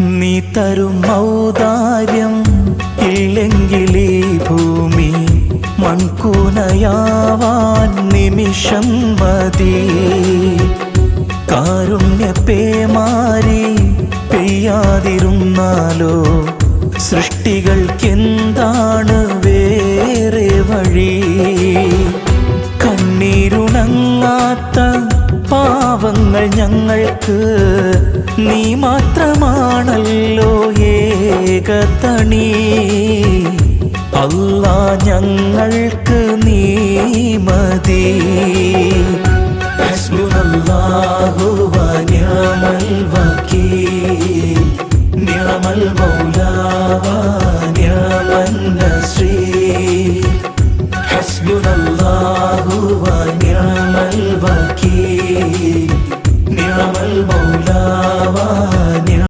നീ തരും ഔദാര്യം ഇല്ലെങ്കിലീ ഭൂമി മൺകൂനയാവാൻ നിമിഷം മതി. കാരുണ്യപേമാരി പെയ്യാതിരുന്നാലോ സൃഷ്ടികൾക്കെന്താണ് വേറെ വഴി? കണ്ണീരുണങ്ങാത്ത പാവങ്ങൾ ഞങ്ങൾക്ക് നീ മാത്രമാണല്ലോ ഏകതണി. അല്ലാ ഞങ്ങൾക്ക് നീ മതി. ഹസ്ബുനല്ലാഹു വ നിഅമൽ വകീൽ, നിഅമൽ